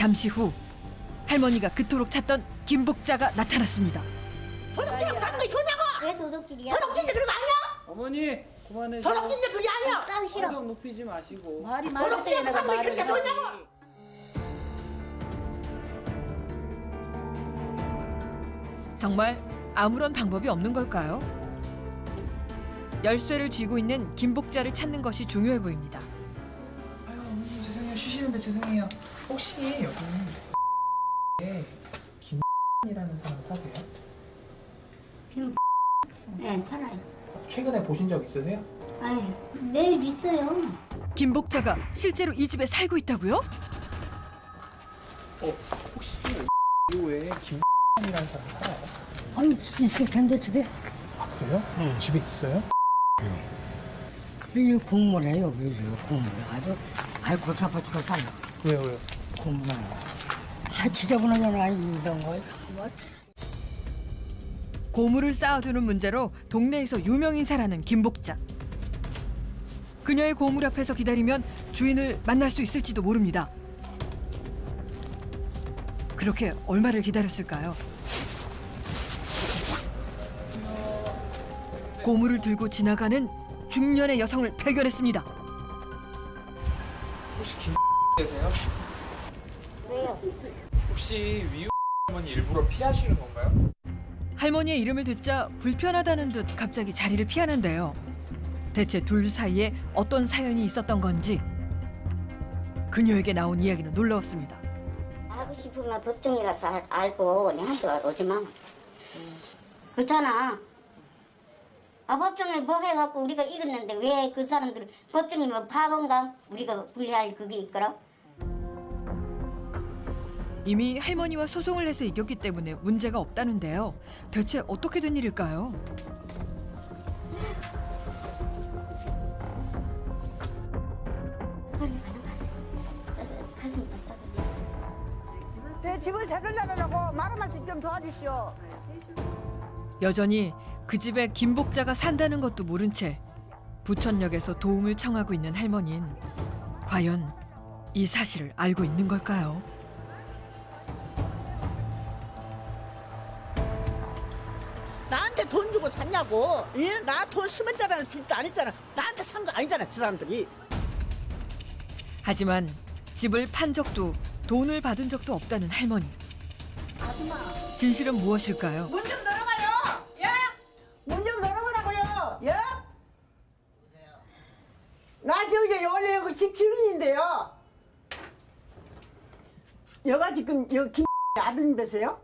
잠시 후 할머니가 그토록 찾던 김복자가 나타났습니다. 도둑질하고 가는 거 좋냐고! 왜 도둑질이야? 도둑질이 그런 거 아니야? 어머니 그만해서 도둑질이 그게 아니야! 싸기 싫어. 방송 높이지 마시고. 말이 많을 때 내가 말을 그렇게 좋냐고! 하지. 정말 아무런 방법이 없는 걸까요? 열쇠를 쥐고 있는 김복자를 찾는 것이 중요해 보입니다. 아유 어머니 죄송해요. 쉬시는데 죄송해요. 혹시 여기 김이라는 사람 사세요? 네, 살아요. 최근에 보신 적 있으세요? 아니, 내일 있어요. 김복자가 실제로 이 집에 살고 있다고요? 혹시 이후에 김이라는 사람 살아요? 아니, 있을 텐데 집에. 아 그래요? 집에 있어요? 이 국물이에요, 여기 국물. 아주 고사파치고 살요. 왜요? 국물. 지저분한 건 아니던 거예요. 고물을 쌓아두는 문제로 동네에서 유명 인사라는 김복자. 그녀의 고물 앞에서 기다리면 주인을 만날 수 있을지도 모릅니다. 그렇게 얼마를 기다렸을까요? 고물을 들고 지나가는 중년의 여성을 발견했습니다. 혹시 김***세요? 왜요? 혹시 위우 할머니 일부러 피하시는 건가요? 할머니의 이름을 듣자 불편하다는 듯 갑자기 자리를 피하는데요. 대체 둘 사이에 어떤 사연이 있었던 건지 그녀에게 나온 이야기는 놀라웠습니다. 알고 싶으면 법정에 가서 알고 내한테 오지 마. 그렇잖아. 법정에 뭐 해갖고 우리가 이겼는데 왜 그 사람들이 법정에 뭐 바본가? 우리가 분리할 그게 있거라. 이미 할머니와 소송을 해서 이겼기 때문에 문제가 없다는데요. 대체 어떻게 된 일일까요? 내 집을 되돌려달라고 말 한 말씀 좀 도와주시오. 여전히 그 집에 김복자가 산다는 것도 모른 채 부천역에서 도움을 청하고 있는 할머니는 과연 이 사실을 알고 있는 걸까요? 나한테 돈 주고 샀냐고. 예? 나 돈 10원짜리는 줄도 안 했잖아. 나한테 산 거 아니잖아, 저 사람들이. 하지만 집을 판 적도 돈을 받은 적도 없다는 할머니. 진실은 무엇일까요? 문 좀 열어봐요. 예? 문 좀 열어보라고요. 예? 나 저기 원래 여기 집 주인인데요. 여가 지금 여기 김 아들님이세요?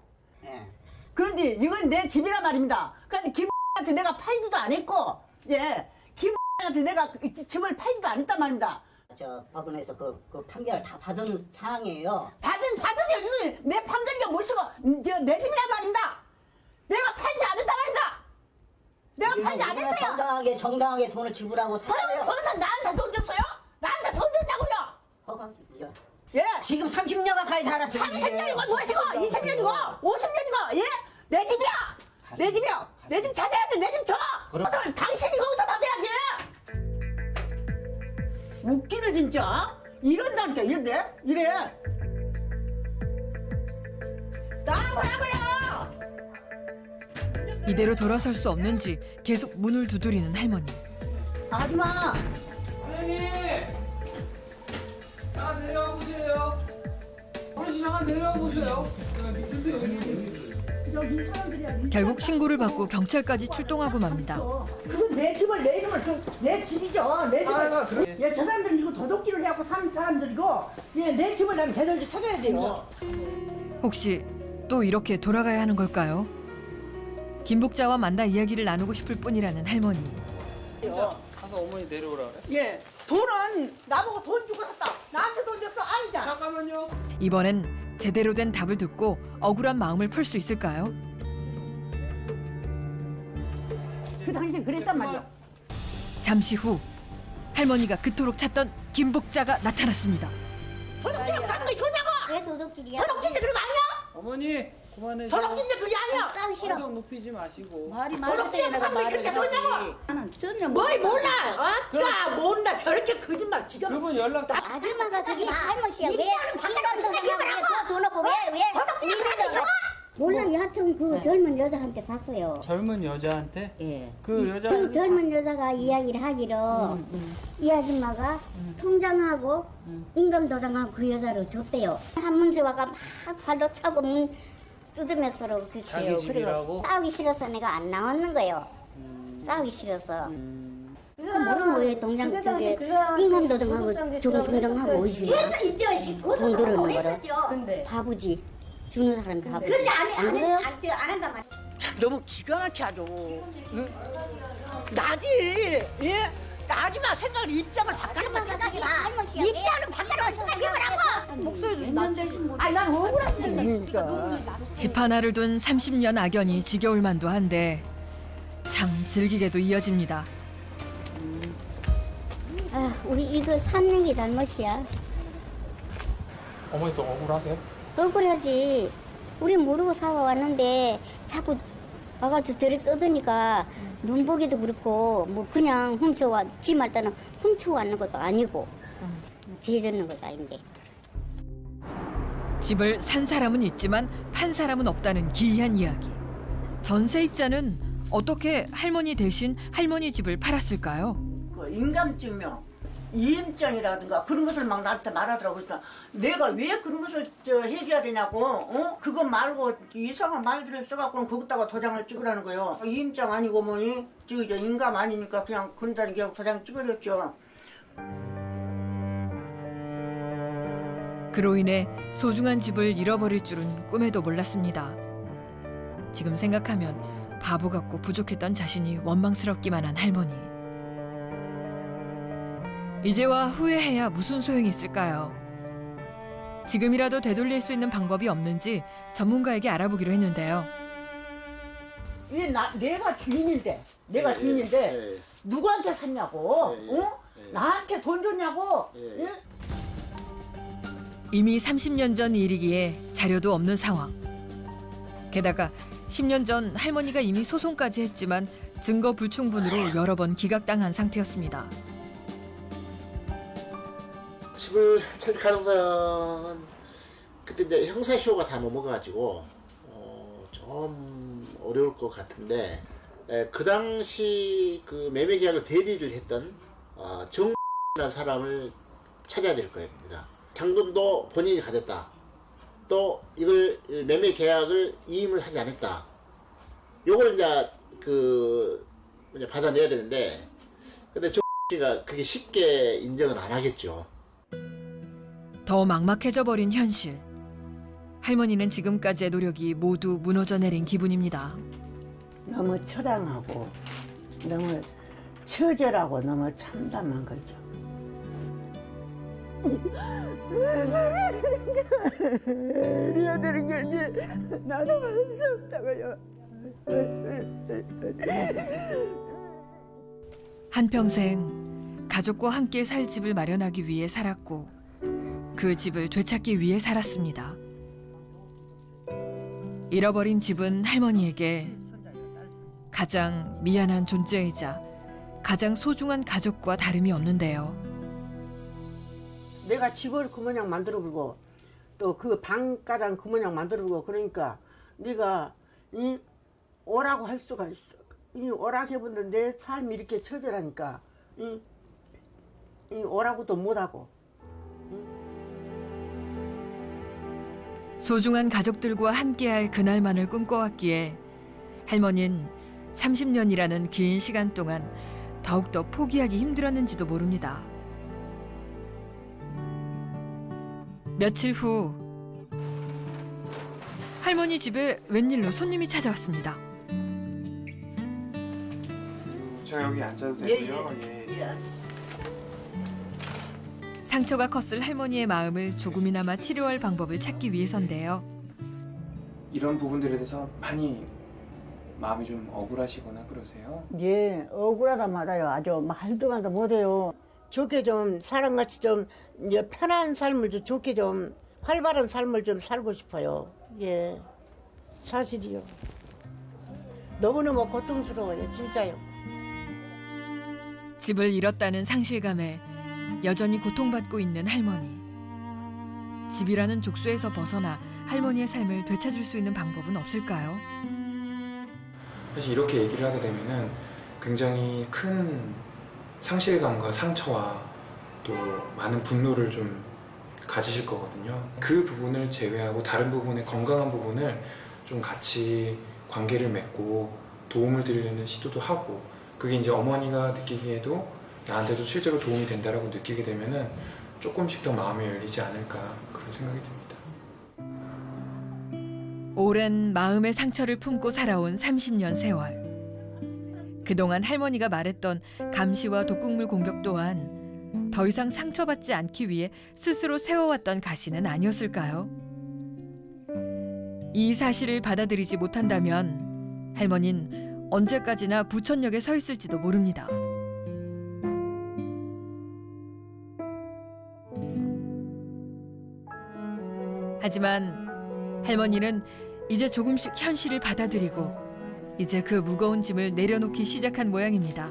예. 그런데 이건 내 집이란 말입니다. 그런데 김한테 내가 팔지도 안 했고, 예, 김한테 내가 집을 팔지도 안 했단 말입니다. 저 법원에서 그 판결을 다 받은 사항이에요. 받은 내 판결이 무엇이고 내 집이란 말입니다. 내가 팔지 않았단 말입니다. 내가 팔지 않았어요. 정당하게 돈을 지불하고 살아요. 저는 나한테 돈 줬어요? 나한테 돈 줬냐고요? 예. 지금 30년 가까이 살았어요. 30년이고 무엇이고 20년이고 50년이고 예? 내 집이야. 내 집이야. 내 집 찾아야 돼. 내 집 줘. 그럼 당신이 거기서 받아야지. 웃기네 진짜. 이런다니까 이래. 나와보라고요. 이대로 돌아설 수 없는지 계속 문을 두드리는 할머니. 아줌마. 사장님! 내려와 보세요. 어르신 잠깐 내려와 보세요. 밑에서 여기 사람들이야. 결국 신고를 받고 경찰까지 출동하고 맙니다. 그건 내 집을 내 이름을 내 집이죠. 내 집을. 예, 저 사람들은 이거 도둑질을 해갖고 사는 사람들이고, 예, 내 집을 나는 되돌려 찾아야 돼요. 혹시 또 이렇게 돌아가야 하는 걸까요? 김복자와 만나 이야기를 나누고 싶을 뿐이라는 할머니. 가서 어머니 내려오라 그래. 예, 돈은 나보고 돈 주고 샀다. 나한테 돈 줬어 아니잖아. 잠깐만요. 이번엔 제대로 된 답을 듣고 억울한 마음을 풀 수 있을까요? 그 당신 그랬단 말이야. 잠시 후 할머니가 그토록 찾던 김복자가 나타났습니다. 도둑질하고 가는 거 좋냐고! 왜 도둑질이야? 도둑질이 그런 거 아니야? 어머니 그만해서 도둑질이 그게 아니야! 싸기 싫어. 방송 높이지 마시고. 말이 많을 때 내가 말을 그렇게 하지. 좋냐고! 나는 전혀 뭐이 몰라! 아따 모른다 저렇게 거짓말 지금. 그분 연락 다 아줌마가 그게 잘못이야. 왜 인감도 생각하고 왜 어떤 그 젊은 여자한테 샀어요. 젊은 여자한테? 예. 그 여자 그 젊은 여자가 이야기를 하기로 이 아줌마가 통장하고 임금도장하고 그 여자를 줬대요. 한문세 와가 막 발로 차고 문 뜯으면서 그렇게요. 자기 집이라고? 싸우기 싫어서 내가 안 나왔는 거예요. 싸우기 싫어서. 그거 모르는 거예요. 동장 저기 임금도장하고 조금 통장하고 어디 주냐? 돈 들어오는 거를. 바보지. 주는 사람이 바보지. 그런데 안 그래요? 안 한단 말이야. 너무 기가 막혀 아주. 응? 나지. 예? 나지마 생각을 입장을 바꿔놓고 생각해봐. 입장을 바꿔놓고 생각해보라고. 목소리도 낮아지신 분. 아니 난 억울하니까. 집 하나를 둔 30년 악연이 지겨울 만도 한데 참 즐기게도 이어집니다. 아, 우리 이거 사는 게 잘못이야. 어머니 또 억울하세요? 억울하지. 우리 모르고 사고 왔는데 자꾸 와가지고 저리 뜯으니까 눈 보기도 그렇고 뭐 그냥 훔쳐와 지 말다는 훔쳐왔는 것도 아니고 죄졌는 것도 아닌데. 집을 산 사람은 있지만 판 사람은 없다는 기이한 이야기. 전세입자는 어떻게 할머니 대신 할머니 집을 팔았을까요? 그 인감증명, 이임장이라든가 그런 것을 막 나한테 말하더라고. 그러니까 내가 왜 그런 것을 해줘야 되냐고. 어? 그거 말고 이상한 말들을 써갖고는 거기다가 도장을 찍으라는 거예요. 이임장 아니고 뭐니? 저 인감 아니니까 그냥 그런다는 게 도장 찍어줬죠. 그로 인해 소중한 집을 잃어버릴 줄은 꿈에도 몰랐습니다. 지금 생각하면 바보 같고 부족했던 자신이 원망스럽기만 한 할머니. 이제와 후회해야 무슨 소용이 있을까요? 지금이라도 되돌릴 수 있는 방법이 없는지 전문가에게 알아보기로 했는데요. 내가 주인인데, 누구한테 샀냐고, 어? 나한테 돈 줬냐고. 응? 이미 30년 전 일이기에 자료도 없는 상황. 게다가 10년 전 할머니가 이미 소송까지 했지만 증거 불충분으로 여러 번 기각당한 상태였습니다. 집을 찾을 가능성은 그때 이제 형사시효가 다 넘어가가지고 좀 어려울 것 같은데 그 당시 그 매매 계약을 대리를 했던 정이라는 사람을 찾아야 될 겁니다. 잔금도 본인이 가졌다. 또 이걸 매매 계약을 이임을 하지 않았다. 요걸 이제 받아내야 되는데 근데 정씨가 그게 쉽게 인정은 안 하겠죠. 더 막막해져 버린 현실. 할머니는 지금까지의 노력이 모두 무너져 내린 기분입니다. 너무 처량하고 너무 처절하고 너무 참담한 거죠. 이래야 되는 거지. 나도 할 수 없다고요. 한평생 가족과 함께 살 집을 마련하기 위해 살았고 그 집을 되찾기 위해 살았습니다. 잃어버린 집은 할머니에게 가장 미안한 존재이자 가장 소중한 가족과 다름이 없는데요. 내가 집을 그 모양 만들어보고 또 그 방가장 그 모양 만들어보고 그러니까 네가 오라고 할 수가 있어. 오라고 해본데 내 삶이 이렇게 처절하니까 오라고도 못하고. 소중한 가족들과 함께할 그날만을 꿈꿔왔기에 할머니는 30년이라는 긴 시간 동안 더욱더 포기하기 힘들었는지도 모릅니다. 며칠 후 할머니 집에 웬일로 손님이 찾아왔습니다. 제가 여기 앉아도 되고요. 예. 상처가 컸을 할머니의 마음을 조금이나마 치료할 방법을 찾기 위해서인데요. 이런 부분들에 대해서 많이 마음이 좀 억울하시거나 그러세요? 예, 억울하단 말이에요. 아주 말도 못해요. 좋게 좀 사람같이 좀 이제 편한 삶을 좀 좋게 좀 활발한 삶을 좀 살고 싶어요. 예, 사실이요. 너무너무 고통스러워요, 진짜요. 집을 잃었다는 상실감에 여전히 고통받고 있는 할머니. 집이라는 족쇄에서 벗어나 할머니의 삶을 되찾을 수 있는 방법은 없을까요? 사실 이렇게 얘기를 하게 되면은 굉장히 큰 상실감과 상처와 또 많은 분노를 좀 가지실 거거든요. 그 부분을 제외하고 다른 부분의 건강한 부분을 좀 같이 관계를 맺고 도움을 드리려는 시도도 하고, 그게 이제 어머니가 느끼기에도 나한테도 실제로 도움이 된다라고 느끼게 되면은 조금씩 더 마음이 열리지 않을까, 그런 생각이 듭니다. 오랜 마음의 상처를 품고 살아온 30년 세월. 그동안 할머니가 말했던 감시와 독극물 공격 또한 더 이상 상처받지 않기 위해 스스로 세워왔던 가시는 아니었을까요? 이 사실을 받아들이지 못한다면 할머니는 언제까지나 부천역에 서 있을지도 모릅니다. 하지만 할머니는 이제 조금씩 현실을 받아들이고 이제 그 무거운 짐을 내려놓기 시작한 모양입니다.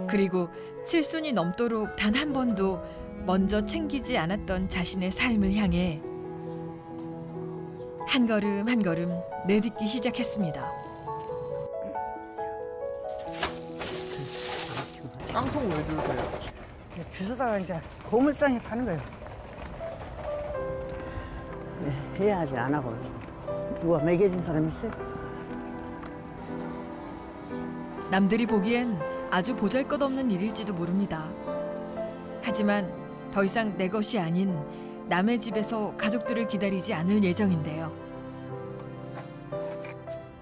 그리고 7순이 넘도록 단 한 번도 먼저 챙기지 않았던 자신의 삶을 향해 한 걸음 한 걸음 내딛기 시작했습니다. 깡통 왜 주세요? 주소다가 이제 고물상에 파는 거예요. 해야지 안 하고 누가 먹여준 사람 있어요? 남들이 보기엔 아주 보잘것없는 일일지도 모릅니다. 하지만 더 이상 내 것이 아닌 남의 집에서 가족들을 기다리지 않을 예정인데요.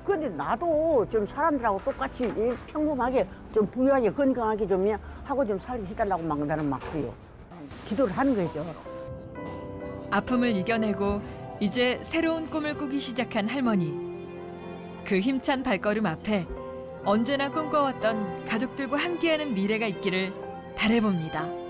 근데 나도 좀 사람들하고 똑같이 평범하게 좀 부유하게 건강하게 좀 하고 좀 살게 해달라고 막 나는 막 그래요. 기도를 하는 거죠. 아픔을 이겨내고 이제 새로운 꿈을 꾸기 시작한 할머니. 그 힘찬 발걸음 앞에 언제나 꿈꿔왔던 가족들과 함께하는 미래가 있기를 바라봅니다.